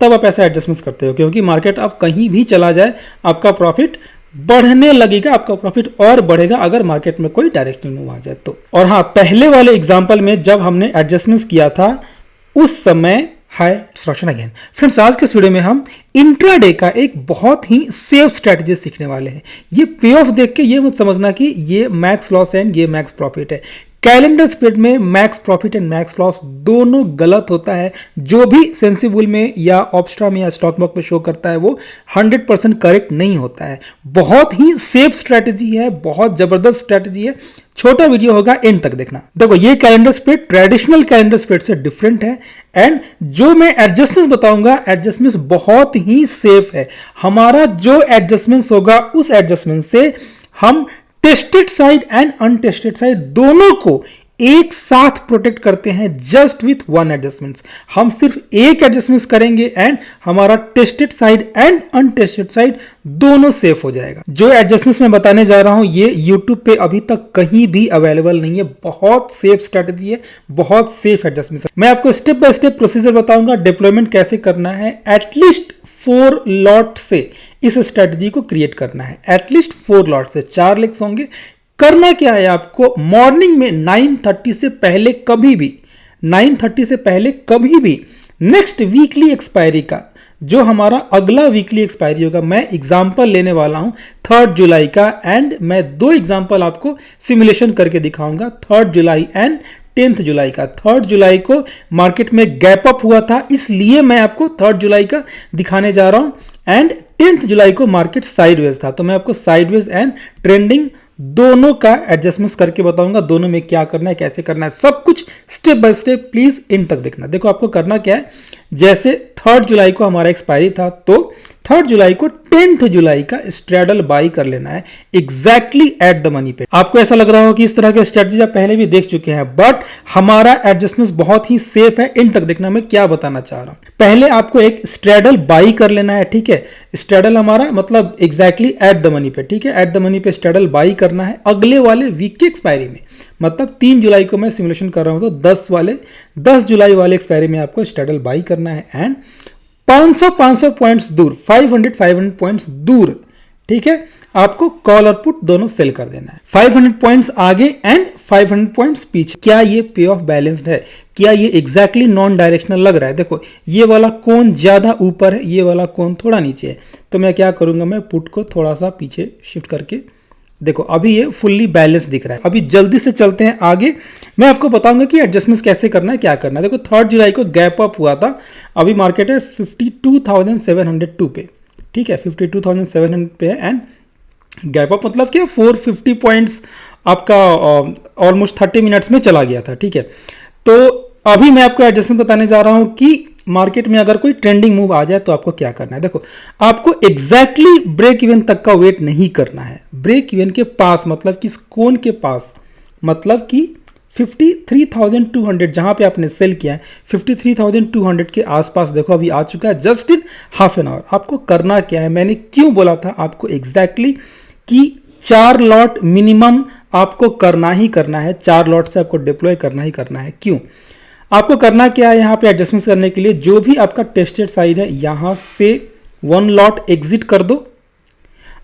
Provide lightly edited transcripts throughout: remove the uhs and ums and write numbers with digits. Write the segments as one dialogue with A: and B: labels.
A: तब आप ऐसा एडजस्टमेंट करते हो, क्योंकि मार्केट अब कहीं भी चला जाए आपका प्रॉफिट बढ़ने लगेगा, आपका प्रॉफिट और बढ़ेगा अगर मार्केट में कोई डायरेक्शनल मूव आ जाए तो। और हाँ, पहले वाले एग्जांपल में जब हमने एडजस्टमेंट्स किया था उस समय हाय डिस्ट्रक्शन अगेन। फ्रेंड्स, आज के वीडियो में हम इंट्राडे का एक बहुत ही सेफ स्ट्रेटजी सीखने वाले हैं। ये पे ऑफ देख के ये मत समझना कि ये मैक्स लॉस एंड ये मैक्स प्रॉफिट है। कैलेंडर स्प्रेड में max profit and max loss दोनों गलत होता है। जो भी सेंसिबल में या ऑप्स्ट्रा में या स्टॉक मार्केट में शो करता है वो 100% करेक्ट नहीं होता है। बहुत ही सेफ स्ट्रेटजी है, बहुत जबरदस्त स्ट्रेटजी है। छोटा वीडियो होगा, एंड तक देखना। देखो, ये calendar spread traditional calendar spread से डिफरेंट है एंड जो मैं एडजस्टमेंट्स बताऊंगा, एडजस्टमेंट्स बहुत ही सेफ है। हमारा जो एडजस्टमेंट्स होगा उस एडजस्टमेंट से हम tested side and untested side दोनों को एक साथ प्रोटेक्ट करते हैं जस्ट विथ वन एडजस्टमेंट्स। हम सिर्फ एक एडजस्टमेंट्स करेंगे एंड हमारा tested side and untested side दोनों सेफ हो जाएगा। जो एडजस्टमेंट्स मैं बताने जा रहा हूं ये YouTube पे अभी तक कहीं भी अवेलेबल नहीं है। बहुत सेफ स्ट्रेटजी है, बहुत सेफ एडजस्टमेंट्स। मैं आपको स्टेप बाय स्टेप प्रोसीजर बताऊंगा, डिप्लॉयमेंट कैसे करना है। एटलीस्ट 4 लॉट से इस स्ट्रेटजी को क्रिएट करना है। एटलीस्ट 4 लॉट से 4 लेग्स होंगे। करना क्या है आपको, मॉर्निंग में 9:30 से पहले कभी भी 9:30 से पहले कभी भी नेक्स्ट वीकली एक्सपायरी का जो हमारा अगला वीकली एक्सपायरी होगा, मैं एग्जांपल लेने वाला हूं 3 जुलाई का एंड मैं 2 एग्जांपल आपको सिमुलेशन करके दिखाऊंगा 3 जुलाई एंड 10 जुलाई का। 3 जुलाई को मार्केट में गैप अप हुआ था, इसलिए मैं आपको 3 जुलाई का दिखाने जा रहा हूं एंड 10 जुलाई को मार्केट साइडवेज था, तो मैं आपको साइडवेज एंड ट्रेंडिंग दोनों का एडजस्टमेंट्स करके बताऊंगा। दोनों में क्या करना है, कैसे करना है, सब कुछ स्टेप बाय स्टेप प्लीज इन तक देखना। देखो, आपको करना क्या है, जैसे 3 जुलाई को हमारा एक्सपायरी था तो 3 जुलाई को 10 जुलाई का स्ट्रैडल बाई कर लेना है एग्जैक्टली एट द मनी पे। आपको ऐसा लग रहा हो कि इस तरह के स्ट्रेटजी आप पहले भी देख चुके हैं, बट हमारा एडजस्टमेंट बहुत ही सेफ है। इन तक देखना मैं क्या बताना चाह रहा हूं। पहले आपको एक स्ट्रैडल बाई कर लेना है, ठीक है। स्ट्रैडल हमारा मतलब एग्जैक्टली एट द मनी पे, ठीक है। एट द मनी पे स्ट्रैडल बाई करना है अगले वाले वीक की एक्सपायरी में। मतलब 3 जुलाई को मैं सिमुलेशन कर रहा हूं तो 10 जुलाई वाले एक्सपायरी में आपको स्ट्रैडल बाई करना है एंड 500 पॉइंट्स दूर, 500 पॉइंट्स दूर, ठीक है, आपको कॉल और पुट दोनों सेल कर देना है। 500 पॉइंट्स आगे एंड 500 पॉइंट्स पीछे। क्या ये पे ऑफ बैलेंस्ड है? क्या ये एग्जैक्टली नॉन डायरेक्शनल लग रहा है? देखो, ये वाला कोन ज्यादा ऊपर है, ये वाला कोन थोड़ा नीचे है, तो मैं क्या करूंगा, मैं पुट को थोड़ा सा पीछे शिफ्ट करके, देखो अभी ये फुल्ली बैलेंस दिख रहा है। अभी जल्दी से चलते हैं आगे, मैं आपको बताऊंगा कि एडजस्टमेंट्स कैसे करना है, क्या करना है। देखो, 3 जुलाई को गैप अप हुआ था, अभी मार्केट है 52,702 पे, ठीक है, 52,700 पे है एंड गैप अप मतलब क्या, 450 पॉइंट्स आपका ऑलमोस्ट 30 मिनट्स में चला गया था, ठीक है। तो अभी मैं आपको एडजस्टमेंट बताने जा रहा हूं कि मार्केट में अगर कोई ट्रेंडिंग मूव आ जाए तो आपको क्या करना है। देखो, आपको एग्जैक्टली ब्रेक इवन तक का वेट नहीं करना है। ब्रेक इवन के पास मतलब कि कोन के पास, मतलब कि 53,200 जहां पे आपने सेल किया है, 53,200 के आसपास देखो अभी आ चुका है just in half an hour. आपको करना क्या है, मैंने क्यों बोला था आपको एग्जैक्टली कि 4 लॉट मिनिमम आपको करना ही करना है, 4 लॉट से आपको डिप्लॉय करना ही करना है। क्यों आपको करना क्या है, यहां पे एडजस्टमेंट करने के लिए जो भी आपका टेस्टेड साइड है यहां से 1 लॉट एग्जिट कर दो।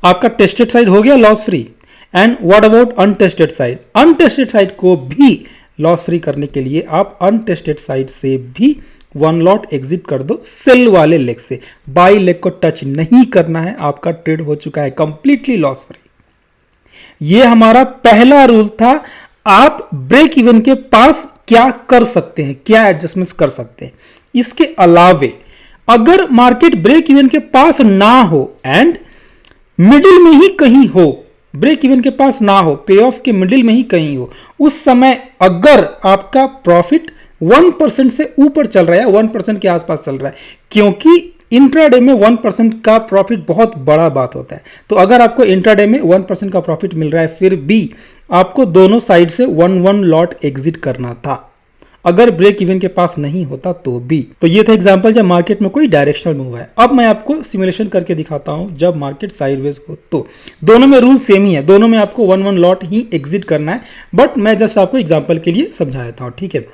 A: आपका टेस्टेड साइड हो गया loss free. And what about untested side? Untested side को भी लॉस फ्री करने के लिए आप अनटेस्टेड साइड से भी 1 लॉट एग्जिट कर दो सेल वाले लेग से। बाई लेग को टच नहीं करना है, आपका ट्रेड हो चुका है कंप्लीटली लॉस फ्री। ये हमारा पहला रूल था। आप ब्रेक इवन के पास क्या कर सकते हैं, क्या एडजस्टमेंट्स कर सकते हैं। इसके अलावे अगर मार्केट ब्रेक इवन के पास ना हो एंड मिडिल में ही कहीं हो, ब्रेक इवन के पास ना हो, पे ऑफ के मिडिल में ही कहीं हो, उस समय अगर आपका प्रॉफिट 1% से ऊपर चल रहा है, 1% के आसपास चल रहा है, क्योंकि इंट्राडे में 1% का प्रॉफिट बहुत बड़ा बात होता है। तो अगर आपको इंट्राडे में 1% का प्रॉफिट मिल रहा है फिर भी आपको दोनों साइड से 1 लॉट एग्जिट करना था, अगर ब्रेक इवन के पास नहीं होता तो भी। तो ये था एग्जांपल जब मार्केट में कोई डायरेक्शनल मूव है। अब मैं आपको सिमुलेशन करके दिखाता हूं जब मार्केट साइडवेज हो, तो दोनों में रूल सेम ही है, दोनों में आपको 1 लॉट ही एग्जिट करना है, बट मैं जस्ट आपको एग्जांपल के लिए समझाया था, ठीक है।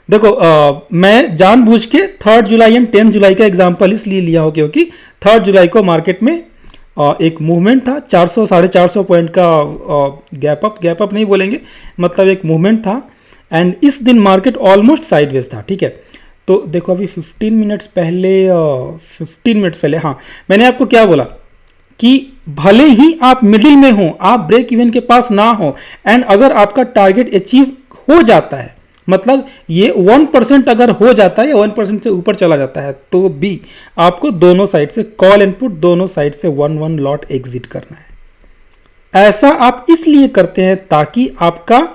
A: देखो मैं जानबूझ के 3 जुलाई एंड 10 जुलाई का एग्जांपल इसलिए लिया हो क्योंकि 3 जुलाई को मार्केट में एक मूवमेंट था 400 450 पॉइंट का गैप अप नहीं बोलेंगे, मतलब एक मूवमेंट था एंड इस दिन मार्केट ऑलमोस्ट साइडवेज था। ठीक है, तो देखो अभी 15 मिनट्स पहले हाँ मैंने आपको क्या बोला कि भले ही आप मिडिल में हो, आप ब्रेक इवन के पास ना हो एंड अगर आपका टारगेट अचीव हो जाता है, मतलब ये 1% अगर हो जाता है या 1% से ऊपर चला जाता है तो भी आपको दोनों साइड से कॉल एंड पुट, दोनों साइड से 1 लॉट एग्जिट करना है। ऐसा आप इसलिए करते हैं ताकि आपका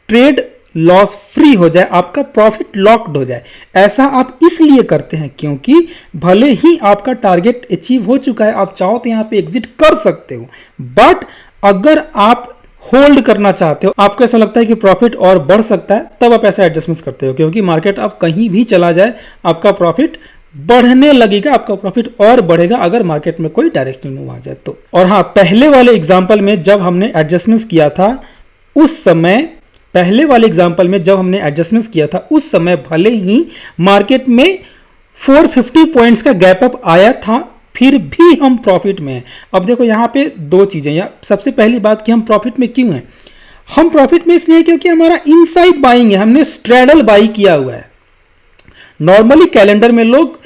A: ट्रेड लॉस फ्री हो जाए, आपका प्रॉफिट लॉक्ड हो जाए। ऐसा आप इसलिए करते हैं क्योंकि भले ही आपका टारगेट अचीव हो चुका है, आप चाहो तो यहां पे एग्जिट कर सकते हो, बट अगर आप होल्ड करना चाहते हो, आपको ऐसा लगता है कि प्रॉफिट और बढ़ सकता है, तब आप ऐसा एडजस्टमेंट करते हो क्योंकि मार्केट आप कहीं भी चला जाए आपका प्रॉफिट बढ़ने लगेगा, आपका प्रॉफिट और बढ़ेगा अगर मार्केट में कोई डायरेक्शनल मूव आ जाए तो। और हाँ, पहले वाले एग्जांपल में जब हमने एडजस्टमेंट्स किया था उस समय भले ही मार्केट में 450 पॉइंट्स का गैप अप आया था, फिर भी हम प्रॉफिट में हैं। अब देखो यहाँ पे दो चीजें, या सबसे पहली बात कि हम प्रॉफिट में क्यों हैं। हम प्रॉफिट में इसलिए क्योंकि हमारा इनसाइड बाइंग है, हमने स्ट्रैडल बाई किया हुआ है। नॉर्मली कैलेंडर में लोग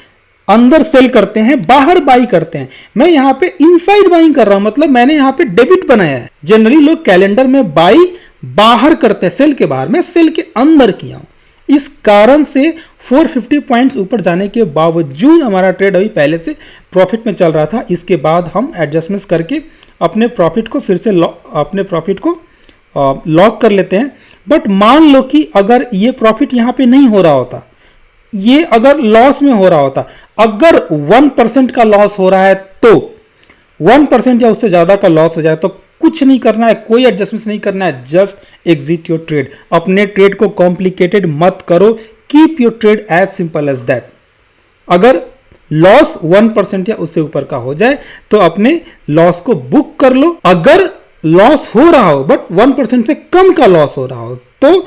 A: अंदर सेल करते हैं, बाहर बाई करते हैं, मैं यहां पे इनसाइड बाइंग कर रहा हूं, मतलब मैंने यहां पे डेबिट बनाया है। जनरली लोग कैलेंडर में बाई बाहर करते हैं, सेल के बाहर, मैं सेल के अंदर किया हूं। इस कारण से 450 पॉइंट्स ऊपर जाने के बावजूद हमारा ट्रेड अभी पहले से प्रॉफिट में चल रहा था। इसके बाद हम एडजस्टमेंट्स करके अपने प्रॉफिट को फिर से लॉक कर लेते हैं। बट मान लो कि अगर ये प्रॉफिट यहां पे नहीं हो रहा होता, ये अगर लॉस में हो रहा होता, अगर 1% का लॉस हो रहा है तो 1% या उससे ज्यादा का लॉस हो जाए तो कुछ नहीं करना है, कोई एडजस्टमेंट नहीं करना है, जस्ट एग्जिट योर ट्रेड। अपने ट्रेड को कॉम्प्लिकेटेड मत करो, keep your trade as simple as that. अगर लॉस 1% या उससे ऊपर का हो जाए तो अपने लॉस को बुक कर लो। अगर लॉस हो रहा हो बट 1% से कम का लॉस हो रहा हो तो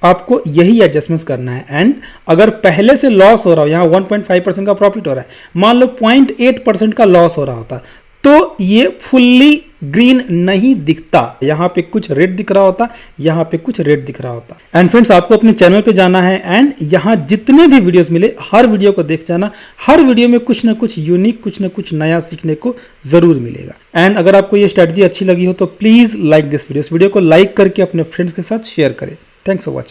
A: आपको यही एडजस्टमेंट्स करना है। एंड अगर पहले से लॉस हो रहा हो, यहां 1.5% का प्रॉफिट हो रहा है, मान लो 0.8% का लॉस हो रहा होता तो ये फुल्ली ग्रीन नहीं दिखता, यहां पे कुछ रेड दिख रहा होता, यहां पे कुछ रेड दिख रहा होता। एंड फ्रेंड्स, आपको अपने चैनल पे जाना है एंड यहां जितने भी वीडियोस मिले हर वीडियो को देख जाना। हर वीडियो में कुछ ना कुछ यूनिक, कुछ ना कुछ नया सीखने को जरूर मिलेगा। एंड अगर आपको ये स्ट्रेटजी अच्छी लगी हो तो प्लीज लाइक दिस वीडियो को लाइक करके अपने फ्रेंड्स के साथ शेयर करें। Thanks for watching.